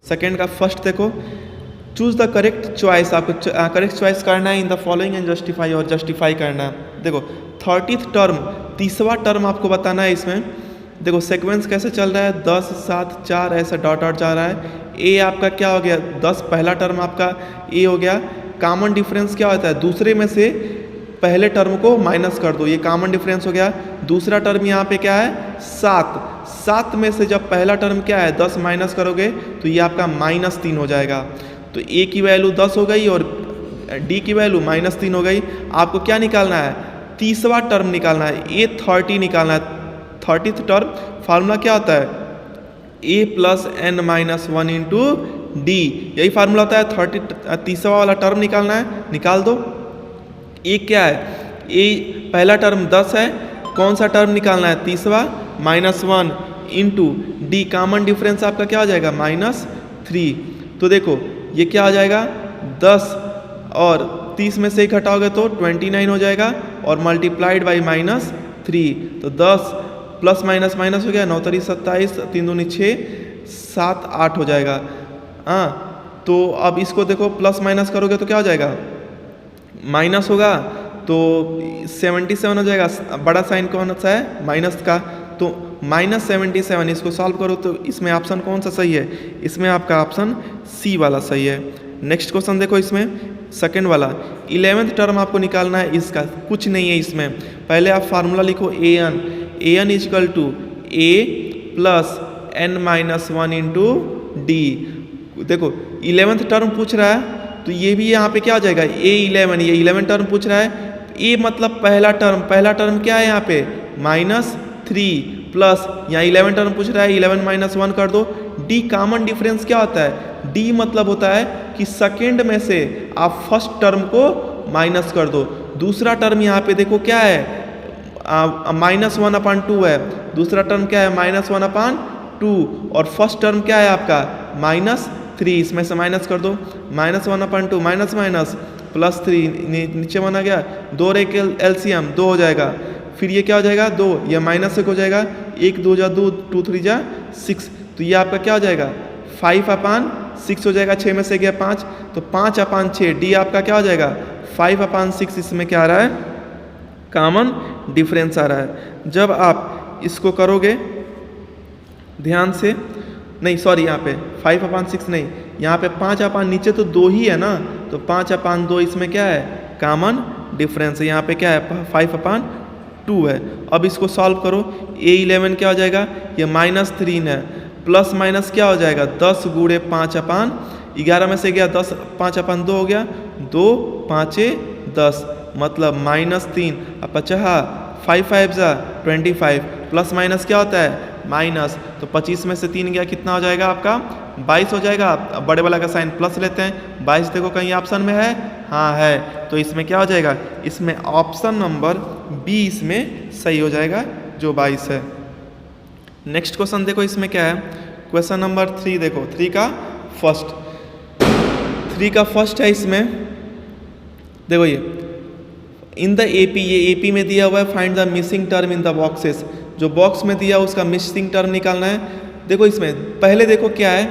Second का first देखो, choose the correct choice, आपको करेक्ट चॉइस करना है in the following and justify, और जस्टिफाई करना है। देखो 30th टर्म, 30वां टर्म आपको बताना है इसमें। देखो सीक्वेंस कैसे चल रहा है, 10 7 4 ऐसा डॉट डॉट जा रहा है। ए आपका क्या हो गया, 10 पहला टर्म आपका ए हो गया। कॉमन डिफरेंस क्या होता है, दूसरे में से पहले टर्म को माइनस कर दो, ये कॉमन डिफरेंस हो गया। दूसरा टर्म यहाँ पे क्या है 7, 7 में से जब पहला टर्म क्या है 10 माइनस करोगे तो ये आपका -3 हो जाएगा। तो ए की वैल्यू 10 हो गई और डी की वैल्यू -3 हो गई। आपको क्या निकालना है, 30वां टर्म निकालना है, ए 30 निकालना है। 30th टर्म फार्मूला क्या होता है, a + n-1 इंटू डी, यही फार्मूला होता है। 30वां वाला टर्म निकालना है, निकाल दो। ए क्या है, ए पहला टर्म 10 है, कौन सा टर्म निकालना है, 30वां, -1 इंटू डी, कॉमन डिफरेंस आपका क्या हो जाएगा -3। तो देखो ये क्या हो जाएगा 10 और 30 में से ही घटाओगे तो 29 हो जाएगा और मल्टीप्लाइड बाई -3। तो 10 प्लस माइनस माइनस हो गया, 9 3 27, 3 दूनी 6, 7 8 हो जाएगा। हाँ तो अब इसको देखो प्लस माइनस करोगे तो क्या हो जाएगा, माइनस होगा तो 77 हो जाएगा। बड़ा साइन कौन सा है, माइनस का, तो -77। इसको सॉल्व करो तो इसमें ऑप्शन कौन सा सही है, इसमें आपका ऑप्शन सी वाला सही है। नेक्स्ट क्वेश्चन देखो, इसमें सेकेंड वाला 11th टर्म आपको निकालना है। इसका कुछ नहीं है इसमें, पहले आप फार्मूला लिखो an equal to a + n-1 into D. देखो 11th टर्म पूछ रहा है तो ये भी यहाँ पे क्या हो जाएगा a11, ये 11 टर्म पूछ रहा है। a मतलब पहला टर्म, पहला टर्म क्या है यहाँ पे -3 प्लस यहाँ 11 टर्म पूछ रहा है, 11 - 1 कर दो। डी कॉमन डिफरेंस क्या होता है, डी मतलब होता है कि सेकेंड में से आप फर्स्ट टर्म को माइनस कर दो। दूसरा टर्म यहाँ पे देखो क्या है -1/2 है, दूसरा टर्म क्या है -1/2 और फर्स्ट टर्म क्या है आपका -3, इसमें से माइनस कर दो, -1/2 माइनस माइनस +3, नीचे बना गया 2 रे के एलसीएम 2 हो जाएगा। फिर ये क्या हो जाएगा 2, ये -1 हो जाएगा, 1 2 जा 2, 2 3 जा 6, तो ये आपका क्या हो जाएगा 5/6 हो जाएगा। 6 में से गया 5, तो 5/6, डी आपका क्या हो जाएगा 5/6। इसमें क्या आ रहा है, कॉमन डिफरेंस आ रहा है। जब आप इसको करोगे ध्यान से, नहीं सॉरी यहाँ पे 5/6 नहीं, यहाँ पे 5 नीचे तो 2 ही है ना, तो 5/2 इसमें क्या है कॉमन डिफरेंस है, यहाँ पे क्या है 5/2 है। अब इसको सॉल्व करो, a11 क्या हो जाएगा, ये -3 है, प्लस माइनस क्या हो जाएगा 10 × 5/11 में से गया 10, 5/2 हो गया, 2 5 10 मतलब -3। अब 50 5 5 जा 25, प्लस माइनस क्या होता है माइनस, तो 25 में से 3 गया, कितना हो जाएगा आपका 22 हो जाएगा। अब बड़े वाला का साइन प्लस लेते हैं, 22 देखो कहीं ऑप्शन में है, हाँ है, तो इसमें क्या हो जाएगा, इसमें ऑप्शन नंबर बी इसमें सही हो जाएगा जो 22 है। नेक्स्ट क्वेश्चन देखो, इसमें क्या है क्वेश्चन नंबर 3 देखो, 3 का फर्स्ट है। इसमें देखो ये इन द एपी, ये एपी में दिया हुआ है, find the missing term in the boxes, जो बॉक्स में दिया उसका मिसिंग टर्म निकालना है। देखो इसमें पहले देखो क्या है,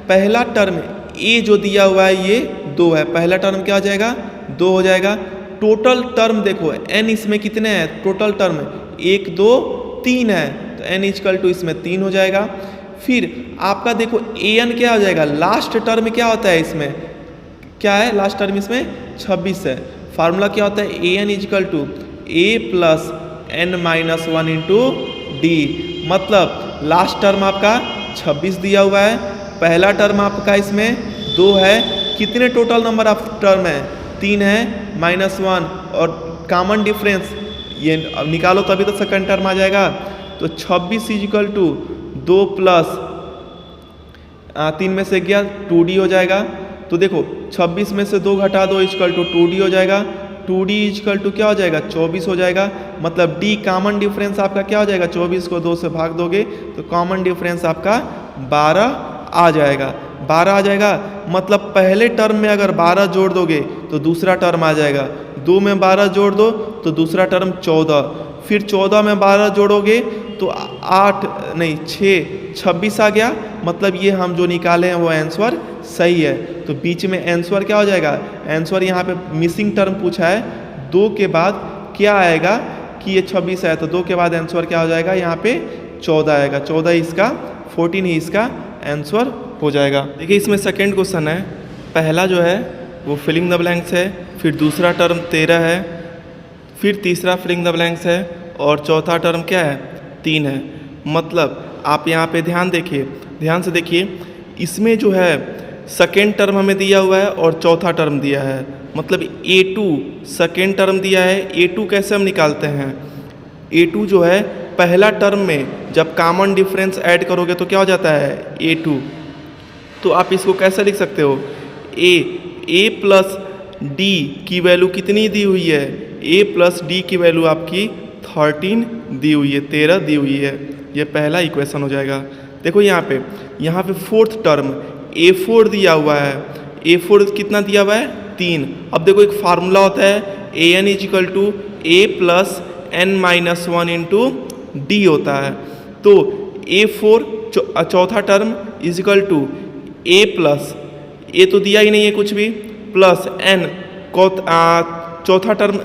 पहला टर्म ए जो दिया हुआ है ये 2 है, पहला टर्म क्या हो जाएगा 2 हो जाएगा। टोटल टर्म देखो n इसमें कितने हैं, टोटल टर्म 1 2 3 है, तो n इक्वल टू इसमें 3 हो जाएगा। फिर आपका देखो an क्या हो जाएगा, लास्ट टर्म क्या होता है इसमें, क्या है लास्ट टर्म इसमें 26 है। फार्मूला क्या होता है an equal to a + n-1 into D, मतलब लास्ट टर्म आपका 26 दिया हुआ है, पहला टर्म आपका इसमें 2 है, कितने टोटल नंबर ऑफ टर्म है 3 है, -1 और कॉमन डिफरेंस ये निकालो तभी तो सेकंड टर्म आ जाएगा। तो 26 इक्वल टू 2 + 3 में से गया 2d हो जाएगा। तो देखो 26 में से 2 घटा दो इक्वल टू 2d हो जाएगा, 2d इक्वल टू क्या हो जाएगा 24 हो जाएगा। मतलब d कॉमन डिफरेंस आपका क्या हो जाएगा, 24 को 2 से भाग दोगे तो कॉमन डिफरेंस आपका 12 आ जाएगा, 12 आ जाएगा। मतलब पहले टर्म में अगर 12 जोड़ दोगे तो दूसरा टर्म आ जाएगा, 2 में 12 जोड़ दो तो दूसरा टर्म 14, फिर 14 में 12 जोड़ोगे तो 8 नहीं 6 26 आ गया, मतलब ये हम जो निकाले हैं वो आंसर सही है। तो बीच में आंसर क्या हो जाएगा, आंसर यहाँ पे मिसिंग टर्म पूछा है, 2 के बाद क्या आएगा कि ये 26 है, तो 2 के बाद आंसर क्या हो जाएगा, यहाँ पे 14 आएगा। 14 इसका, 14 ही इसका आंसर हो जाएगा। देखिए इसमें सेकेंड क्वेश्चन है, पहला जो है वो फिलिंग द ब्लैंक्स है, फिर दूसरा टर्म 13 है, फिर तीसरा फिलिंग द ब्लैंक्स है और चौथा टर्म क्या है, 3 है। मतलब आप यहाँ पे ध्यान देखिए, ध्यान से देखिए, इसमें जो है सेकेंड टर्म हमें दिया हुआ है और चौथा टर्म दिया है, मतलब A2 सेकेंड टर्म दिया है। A2 कैसे हम निकालते हैं, A2 जो है पहला टर्म में जब कॉमन डिफरेंस ऐड करोगे तो क्या हो जाता है, A2। तो आप इसको कैसे लिख सकते हो, A प्लस D की वैल्यू कितनी दी हुई है, A प्लस D की वैल्यू आपकी 13 दी हुई है, 13 दी हुई है। ये पहला इक्वेशन हो जाएगा। देखो यहाँ पे फोर्थ टर्म A4 दिया हुआ है, A4 कितना दिया हुआ है, 3। अब देखो एक फार्मूला होता है AN equal to A plus N minus 1 into D होता है। तो A4 चौथा term equal to A plus, A तो दिया ही नहीं है कुछ भी, प्लस N चौथा टर्म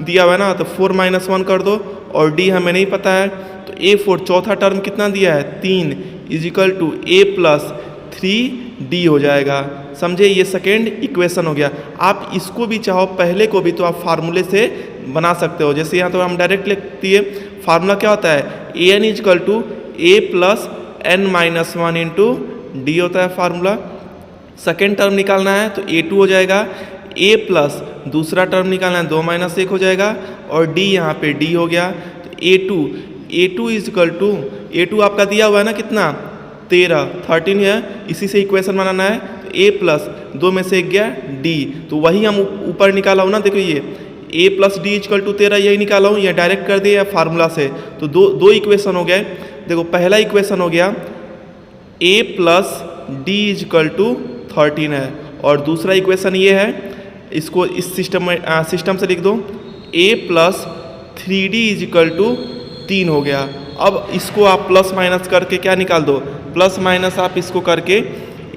दिया हुआ है ना, तो 4 माइनस 1 कर दो और D हमें नहीं पता है, तो A4 चौथा टर्म कितना दिया है, 3 is equal to A plus 3D हो जाएगा। समझे, ये सेकेंड इक्वेशन हो गया। आप इसको भी चाहो पहले को भी तो आप फार्मूले से बना सकते हो। जैसे यहाँ तो हम डायरेक्ट लिखती है, फार्मूला क्या होता है, AN equal to A plus N minus 1 into D होता है फार्मूला। सेकेंड टर्म निकालना है तो A2 हो जाएगा, A प्लस दूसरा टर्म निकालना है 2 माइनस 1 हो जाएगा और D यहाँ पे D हो गया। तो A2 इजिकल टू, A2 आपका दिया हुआ है ना कितना, 13 है, इसी से इक्वेशन बनाना है। तो A प्लस 2 में से 1 गया D, तो वही हम ऊपर निकाला हूँ ना, देखो ये A plus D equal to 13 यही निकाला हूँ, ये डायरेक्ट कर दिया फार्मूला से। तो दो इक्वेशन हो गए। देखो पहला इक्वेशन हो गया A plus D equal to 13 है और दूसरा इक्वेशन ये है, इसको इस सिस्टम से लिख दो, A plus 3D is equal to 3 हो गया। अब इसको आप प्लस माइनस करके क्या निकाल दो, प्लस माइनस आप इसको करके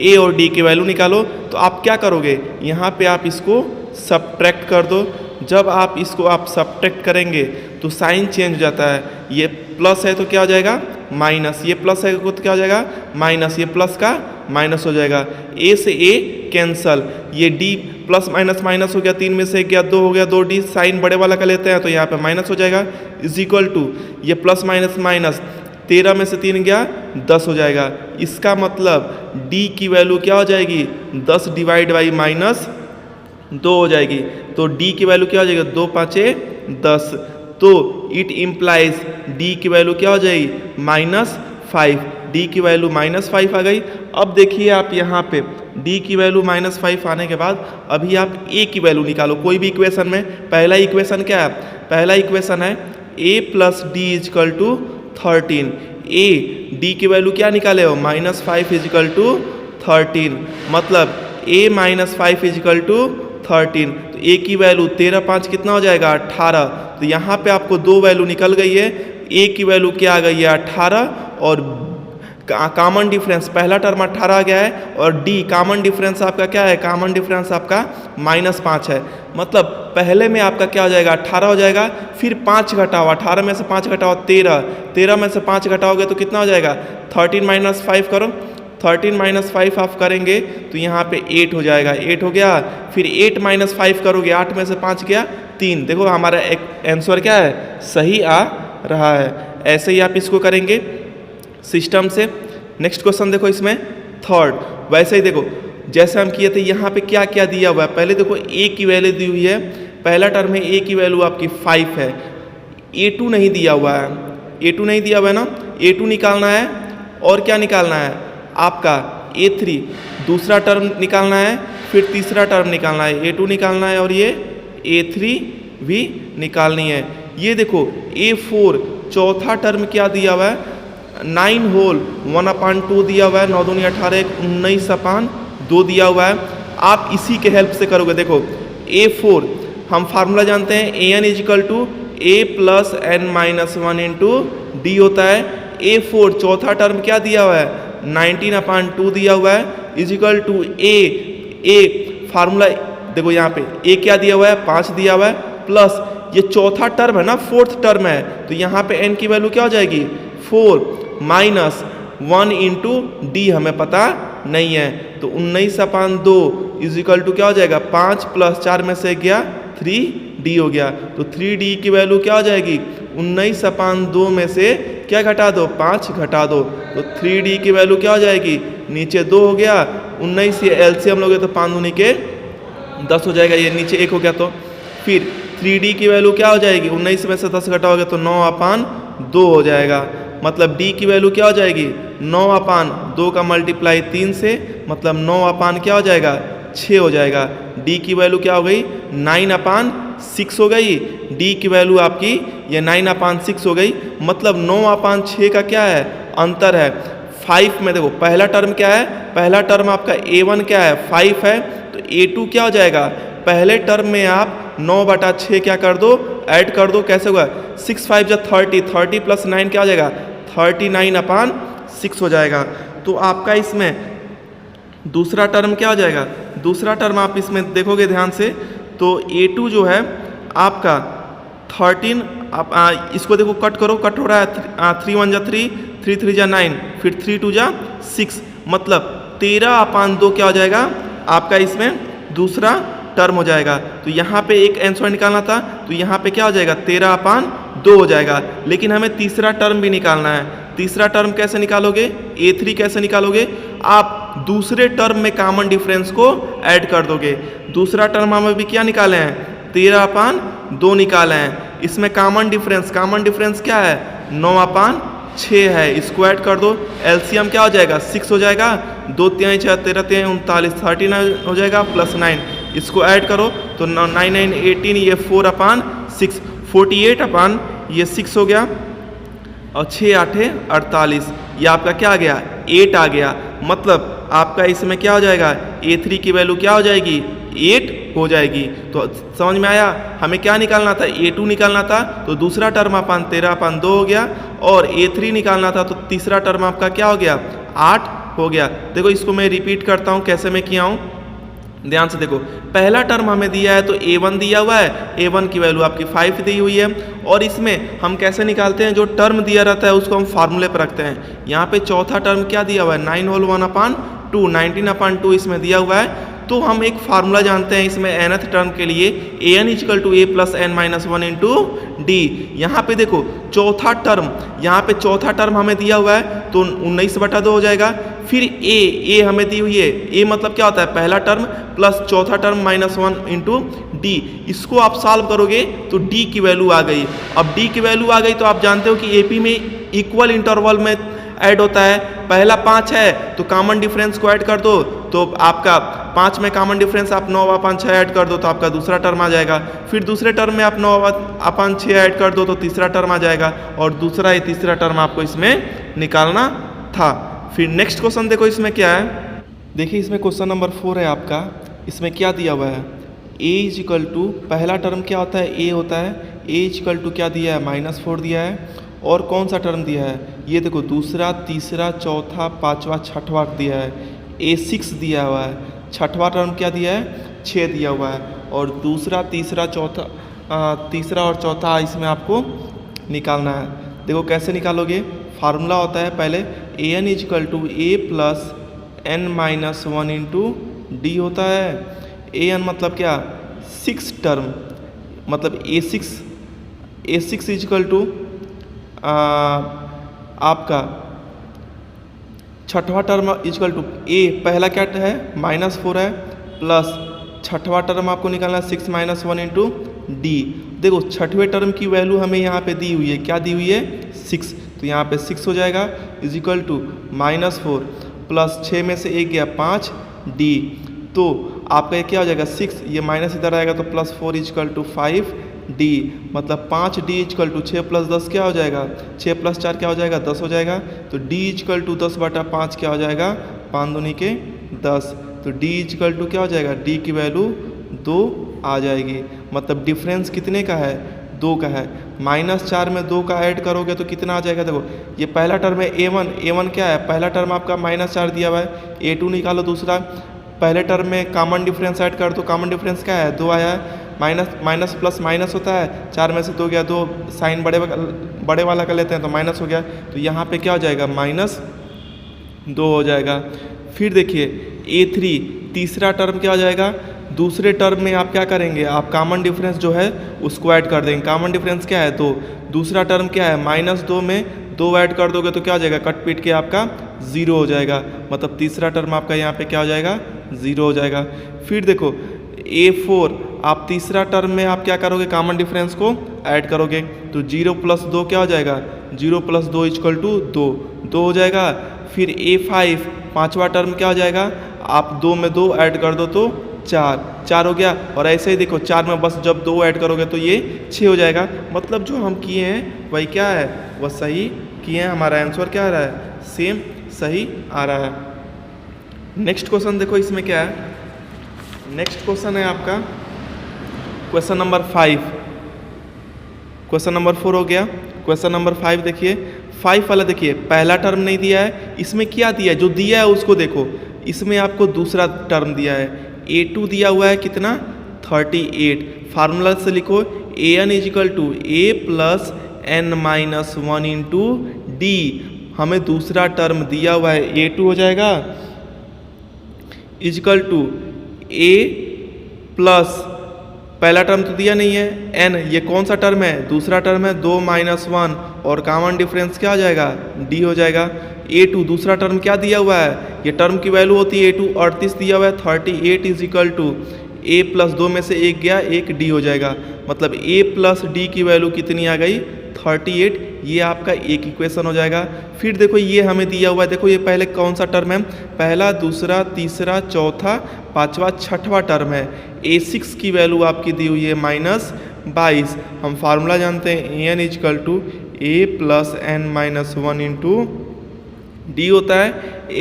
A और D की वैल्यू निकालो। तो आप क्या करोगे, यहाँ पे आप इसको सब्ट्रैक्ट कर दो। जब आप इसको आप सब्ट्रैक्ट करेंगे तो साइन चेंज हो जाता है, ये प्लस है तो क्या हो जाएगा माइनस, ये प्लस है तो क्या हो जाएगा माइनस, ये प्लस का माइनस हो जाएगा। A से A कैंसल, ये D प्लस माइनस माइनस हो गया, 3 में से 1 गया, 2 हो गया, 2D साइन बड़े वाला का लेते हैं तो यहाँ पे माइनस हो जाएगा, इज इक्वल टू ये प्लस माइनस माइनस, 13 में से 3 गया 10 हो जाएगा। इसका मतलब D की वैल्यू क्या हो जाएगी, 10 डिवाइड बाई माइनस 2 हो जाएगी। तो D की वैल्यू क्या हो जाएगी, 2 5 10। तो इट इम्प्लाइज D की वैल्यू क्या हो जाएगी -5, D की वैल्यू -5 आ गई। अब देखिए आप यहाँ पे D की वैल्यू -5 आने के बाद अभी आप A की वैल्यू निकालो कोई भी इक्वेशन में। पहला इक्वेशन क्या है, पहला इक्वेशन है A plus D equal to 13। A D की वैल्यू क्या निकाले हो, -5 इजिकल टू 13, मतलब A -5 इजिकल टू 13। तो A की वैल्यू 13 5 कितना हो जाएगा 18। तो यहाँ पे आपको 2 वैल्यू निकल गई है, A की वैल्यू क्या आ गई है 18 और कॉमन डिफरेंस पहला टर्म 18 आ गया है और D कॉमन डिफरेंस आपका क्या है, कॉमन डिफरेंस आपका -5 है। मतलब पहले में आपका क्या हो जाएगा 18 हो जाएगा, फिर 5 घटाओ, 18 में से 5 घटाओ 13, 13 में से 5 घटाओगे तो कितना हो जाएगा 13 - 5 करो, 13 - 5 आप करेंगे तो यहाँ पे 8 हो जाएगा, 8 हो गया। फिर 8 - 5 करोगे, 8 में से 5 गया 3। देखो हमारा एक आंसर क्या है, सही आ रहा है। ऐसे ही आप इसको करेंगे सिस्टम से। नेक्स्ट क्वेश्चन देखो इसमें थर्ड, वैसे ही देखो जैसे हम किए थे, यहाँ पे क्या क्या दिया हुआ है। पहले देखो A की वैल्यू दी हुई है, पहला टर्म है A की वैल्यू आपकी 5 है, A2 नहीं दिया हुआ है, A2 नहीं दिया हुआ है ना, A2 निकालना है और क्या निकालना है आपका A3, दूसरा टर्म निकालना है, फिर तीसरा टर्म निकालना है, A2 निकालना है और ये A3 भी निकालनी है। ये देखो A4 चौथा टर्म क्या दिया हुआ है, 9 होल 1/2 दिया हुआ है, 9 दूनी 18 19/2 दिया हुआ है। आप इसी के हेल्प से करोगे। देखो A4 हम फार्मूला जानते हैं, AN equal to A + N - 1 into D होता है। A4 चौथा टर्म क्या दिया हुआ है 19/2 दिया हुआ है इजिकल टू ए फार्मूला देखो यहाँ पे ए क्या दिया हुआ है 5 दिया हुआ है प्लस ये चौथा टर्म है ना, फोर्थ टर्म है, तो यहाँ पे n की वैल्यू क्या हो जाएगी 4 माइनस 1 इंटू डी हमें पता नहीं है, तो 19/2 इजिकल टू क्या हो जाएगा 5 प्लस 4 में से गया 3d हो गया, तो 3d की वैल्यू क्या हो जाएगी 19/2 में से क्या घटा दो 5 घटा दो, तो 3d की वैल्यू क्या हो जाएगी नीचे 2 हो गया, 19 से एलसीएम लोगे तो 5 दूनी के 10 हो जाएगा, ये नीचे 1 हो गया, तो फिर 3d की वैल्यू क्या हो जाएगी 19 में से 10 घटाओगे तो 9/2 हो जाएगा, मतलब d की वैल्यू क्या हो जाएगी 9/2 का मल्टीप्लाई 3 से मतलब 9 क्या हो जाएगा 6 हो जाएगा, d की वैल्यू क्या हो गई 9/6 हो गई, d की वैल्यू आपकी ये 9/6 हो गई, मतलब 9/6 का क्या है अंतर है 5 में। देखो पहला टर्म क्या है, पहला टर्म आपका a1 क्या है 5 है, तो a2 क्या हो जाएगा, पहले टर्म में आप 9/6 क्या कर दो ऐड कर दो, कैसे होगा 6 5 30 प्लस 9 क्या हो जाएगा 39/6 हो जाएगा, तो आपका इसमें दूसरा टर्म क्या हो जाएगा, दूसरा टर्म आप इसमें देखोगे ध्यान से तो a2 जो है आपका 13 आप इसको देखो कट करो, कट हो रहा है 3 1 जा 3 3 3 जा 9 फिर 3 2 जा 6, मतलब 13/2 क्या हो जाएगा आपका इसमें दूसरा टर्म हो जाएगा, तो यहाँ पे एक आंसर निकालना था तो यहाँ पे क्या हो जाएगा 13/2 हो जाएगा, लेकिन हमें तीसरा टर्म भी निकालना है, तीसरा टर्म कैसे निकालोगे a3 कैसे निकालोगे, आप दूसरे टर्म में कॉमन डिफरेंस को ऐड कर दोगे, दूसरा टर्म हमें भी क्या निकाले हैं 13/2 निकाले हैं, इसमें कॉमन डिफरेंस क्या है 9/6 है, इसको ऐड कर दो, एलसीएम क्या हो जाएगा 6 हो जाएगा, 2 3 6 13 3 39 39 हो जाएगा प्लस 9, इसको ऐड करो तो 9 9 18 ये 4/6 48 ये 6 हो गया और 6 8 48, ये आपका क्या आ गया 8 आ गया, मतलब आपका इसमें क्या हो जाएगा a3 की वैल्यू क्या हो जाएगी 8 हो जाएगी, तो समझ में आया, हमें क्या निकालना था a2 निकालना था, तो दूसरा टर्म अपन 13/2 हो गया, और a3 निकालना था तो तीसरा टर्म आपका क्या हो गया 8 हो गया। देखो इसको मैं रिपीट करता हूँ कैसे मैं किया हूँ, ध्यान से देखो, पहला टर्म हमें दिया है तो a1 दिया हुआ है, a1 की वैल्यू आपकी 5 दी हुई है, और इसमें हम कैसे निकालते हैं जो टर्म दिया रहता है उसको हम फार्मूले पर रखते हैं, यहाँ पे चौथा टर्म क्या दिया हुआ है 9 होल 1/2 19/2 इसमें दिया हुआ है, तो हम एक फार्मूला जानते हैं इसमें nth टर्म के लिए an equal to a plus n minus 1 into D, यहाँ पे देखो चौथा टर्म, यहाँ पे चौथा टर्म हमें दिया हुआ है तो 19/2 हो जाएगा, फिर a हमें दी हुई है, a मतलब क्या होता है पहला टर्म प्लस चौथा टर्म माइनस 1 इंटू डी, इसको आप सॉल्व करोगे तो d की वैल्यू आ गई, अब d की वैल्यू आ गई तो आप जानते हो कि AP में इक्वल इंटरवल में ऐड होता है, पहला 5 है तो कॉमन डिफरेंस को ऐड कर दो, तो आपका 5 में कॉमन डिफरेंस आप 9/6 ऐड कर दो तो आपका दूसरा टर्म आ जाएगा, फिर दूसरे टर्म में आप 9/6 ऐड कर दो तो तीसरा टर्म आ जाएगा, और दूसरा या तीसरा टर्म आपको इसमें निकालना था। फिर नेक्स्ट क्वेश्चन देखो इसमें क्या है, देखिए इसमें क्वेश्चन नंबर 4 है आपका, इसमें क्या दिया हुआ है a इज इक्वल टू, पहला टर्म क्या होता है a होता है, a इज इक्वल टू क्या दिया है -4 दिया है, और कौन सा टर्म दिया है ये देखो दूसरा तीसरा चौथा पांचवा छठवां दिया है, a6 दिया हुआ है, छठवां टर्म क्या दिया है 6 दिया हुआ है, और दूसरा तीसरा तीसरा और चौथा इसमें आपको निकालना है। देखो कैसे निकालोगे, फार्मूला होता है पहले an is equal to a plus n minus 1 into D होता है, an मतलब क्या 6 टर्म, मतलब a6 इज इक्वल टू आपका छठवां टर्म इक्वल टू a, पहला क्या है -4 है, प्लस छठवां टर्म आपको निकालना है 6 माइनस 1 इंटू डी। देखो छठवें टर्म की वैल्यू हमें यहाँ पे दी हुई है, क्या दी हुई है 6, तो यहाँ पे 6 हो जाएगा इज इक्वल टू -4 प्लस 6 में से 1 गया 5 डी, तो आपका क्या हो जाएगा 6, ये माइनस इधर आएगा तो +4 इक्वल टू 5 डी, मतलब 5 डी इक्वल टू 6 प्लस 10 क्या हो जाएगा 6 प्लस 4 क्या हो जाएगा 10 हो जाएगा, तो डी इक्वल टू 10/5 क्या हो जाएगा 5 दूनी के 10, तो डी इक्वल टू क्या हो जाएगा डी की वैल्यू 2 आ जाएगी, मतलब डिफरेंस कितने का है 2 का है, -4 में 2 का ऐड करोगे तो कितना आ जाएगा। देखो ये पहला टर्म है a1 क्या है, पहला टर्म आपका -4 दिया हुआ है, a2 निकालो दूसरा, पहले टर्म में कॉमन डिफरेंस ऐड कर दो, कॉमन डिफरेंस क्या है 2 आया है, माइनस प्लस माइनस होता है, 4 में से 2 गया, 2 साइन बड़े वाला कर लेते हैं तो माइनस हो गया, तो यहाँ पे क्या हो जाएगा -2 हो जाएगा। फिर देखिए a3 तीसरा टर्म क्या हो जाएगा, दूसरे टर्म में आप क्या करेंगे, आप कॉमन डिफरेंस जो है उसको ऐड कर देंगे, कॉमन डिफरेंस क्या है 2, दूसरा टर्म क्या है -2 में 2 ऐड कर दोगे तो क्या हो जाएगा, कट पीट के आपका 0 हो जाएगा, मतलब तीसरा टर्म आपका यहाँ पे क्या हो जाएगा 0 हो जाएगा। फिर देखो a4 आप तीसरा टर्म में आप क्या करोगे, कॉमन डिफरेंस को ऐड करोगे तो 0 + 2 क्या हो जाएगा, 0 + 2 = 2 हो जाएगा। फिर a5 पांचवा टर्म क्या हो जाएगा, आप 2 में 2 ऐड कर दो तो 4 हो गया, और ऐसे ही देखो 4 में बस जब 2 ऐड करोगे तो ये 6 हो जाएगा। मतलब जो हम किए हैं वही क्या है, वह सही किए हैं, हमारा आंसर क्या आ रहा है, सेम सही आ रहा है। नेक्स्ट क्वेश्चन देखो इसमें क्या है, नेक्स्ट क्वेश्चन है आपका क्वेश्चन नंबर 5, क्वेश्चन नंबर 4 हो गया, क्वेश्चन नंबर 5 देखिए, 5 वाला देखिए पहला टर्म नहीं दिया है, इसमें क्या दिया है, जो दिया है उसको देखो, इसमें आपको दूसरा टर्म दिया है, a2 दिया हुआ है कितना 38, फार्मूला से लिखो an = a + n - 1 × d, हमें दूसरा टर्म दिया हुआ है a2 हो जाएगा = a प्लस पहला टर्म तो दिया नहीं है n, ये कौन सा टर्म है, दूसरा टर्म है 2 - 1 और कॉमन डिफरेंस क्या हो जाएगा d हो जाएगा। a2 दूसरा टर्म क्या दिया हुआ है, ये टर्म की वैल्यू होती है a2 38 दिया हुआ है, 38 = a प्लस 2 में से 1 गया, 1 d हो जाएगा, मतलब a प्लस d की वैल्यू कितनी आ गई 38, ये आपका एक इक्वेशन हो जाएगा। फिर देखो ये हमें दिया हुआ है, देखो ये पहले कौन सा टर्म है, पहला दूसरा तीसरा चौथा पांचवा छठवां टर्म है, a6 की वैल्यू आपकी दी हुई है -22, हम फार्मूला जानते हैं an = a + n - 1 × d होता है,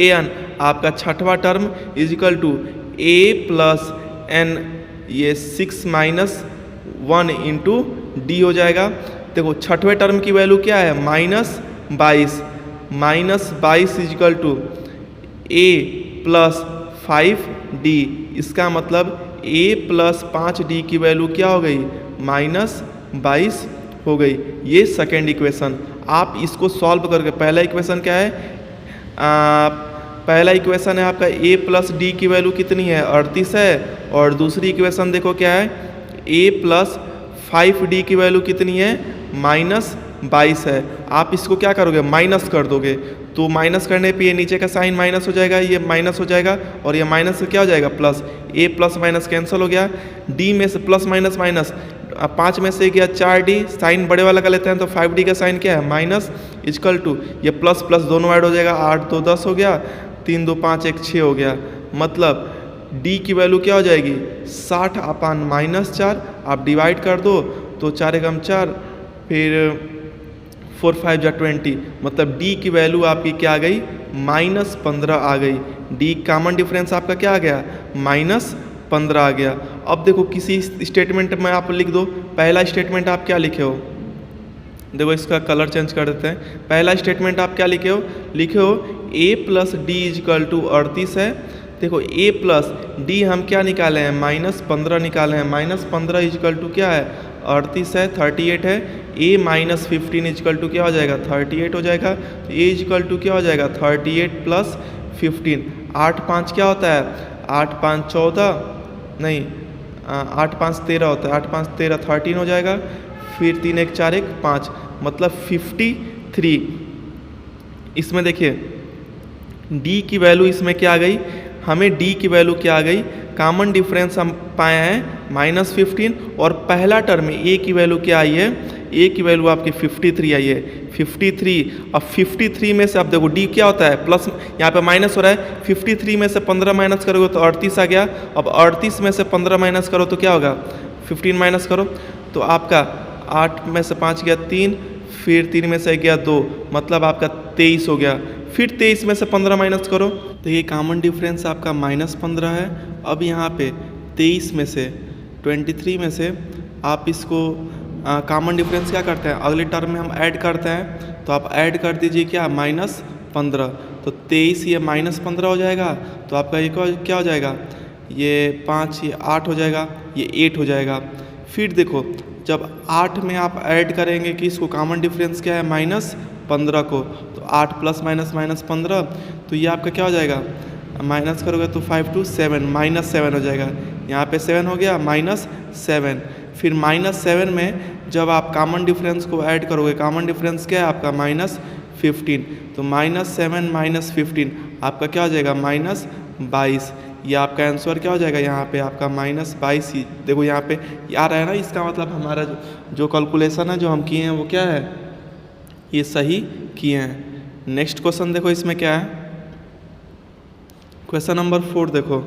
an आपका छठवां टर्म = a + n, ये 6 - 1 × d हो जाएगा। देखो छठवें टर्म की वैल्यू क्या है -22, -22 = a + 5d, इसका मतलब a + 5d की वैल्यू क्या हो गई -22 हो गई। ये सेकेंड इक्वेशन, आप इसको सॉल्व करके, पहला इक्वेशन क्या है, पहला इक्वेशन है आपका a + d की वैल्यू कितनी है 38 है, और दूसरी इक्वेशन देखो क्या है a + 5d की वैल्यू कितनी है -22 है। आप इसको क्या करोगे, माइनस कर दोगे, तो माइनस करने पे ये नीचे का साइन माइनस हो जाएगा, ये माइनस हो जाएगा, और ये माइनस से क्या हो जाएगा plus, a plus minus cancel हो गया, d में से प्लस माइनस माइनस, 5 में से गया 4d, साइन बड़े वाला का लेते हैं तो 5d का साइन क्या है माइनस = ये प्लस प्लस दोनों ऐड हो जाएगा, 8 2 10 हो गया, 3 2 5 1 6 हो गया, मतलब d की वैल्यू क्या हो जाएगी 60/-4, आप डिवाइड कर दो तो 4 एकम 4, फिर 4 5 जा 20, मतलब d की वैल्यू आपकी क्या आ गई -15 आ गई, d कॉमन डिफरेंस आपका क्या आ गया -15 आ गया। अब देखो किसी स्टेटमेंट में आप लिख दो, पहला स्टेटमेंट आप क्या लिखे हो, देखो इसका कलर चेंज कर देते हैं, पहला स्टेटमेंट आप क्या लिखे हो a + d = 38 है, देखो a + d हम क्या निकाले हैं -15 निकाले हैं, -15 = क्या है 38 है, 38 है, a - 15 = क्या हो जाएगा 38 हो जाएगा, तो a = क्या हो जाएगा 38 + 15, 8 5 क्या होता है 8 5 14, नहीं 8 5 13 होता है, 8 5 13 13 हो जाएगा, फिर 3 1 4 1 5, मतलब 53। इसमें देखिए d की वैल्यू इसमें क्या आ गई, हमें d की वैल्यू क्या आ गई, कॉमन डिफरेंस हम पाए हैं -15, और पहला टर्म a की वैल्यू क्या आई है, a की वैल्यू आपकी 53 आई है, 53। अब 53 में से अब देखो d क्या होता है प्लस, यहाँ पे माइनस हो रहा है, 53 में से 15 माइनस करोगे तो 38 आ गया, अब 38 में से 15 माइनस करो तो क्या होगा 15 माइनस करो तो आपका 8 में से 5 गया 3, फिर 3 में से गया 2, मतलब आपका 23 हो गया, फिर 23 में से 15 माइनस करो तो ये कॉमन डिफरेंस आपका -15 है। अब यहाँ पे 23 में से 23 में से आप इसको कॉमन डिफरेंस क्या करते हैं, अगले टर्म में हम ऐड करते हैं, तो आप ऐड कर दीजिए क्या, -15, तो 23 ये -15 हो जाएगा, तो आपका ये क्या हो जाएगा, ये 5 ये 8 हो जाएगा, ये 8 हो जाएगा। फिर देखो जब 8 में आप ऐड करेंगे कि इसको कॉमन डिफरेंस क्या है, -15 को, तो 8 + -15, तो ये आपका क्या हो जाएगा, माइनस करोगे तो 5 2 7 -7 हो जाएगा। यहाँ पे 7 हो गया, -7। फिर -7 में जब आप कॉमन डिफरेंस को ऐड करोगे, कॉमन डिफरेंस क्या है आपका, -15, तो -7 -15 आपका क्या हो जाएगा, -22। ये आपका आंसर क्या हो जाएगा, यहाँ पे आपका -22 ही देखो यहाँ पे आ रहा है ना। इसका मतलब हमारा जो कैलकुलेशन है जो हम किए हैं वो क्या है, ये सही किए हैं। नेक्स्ट क्वेश्चन देखो इसमें क्या है, क्वेश्चन नंबर 4 देखो।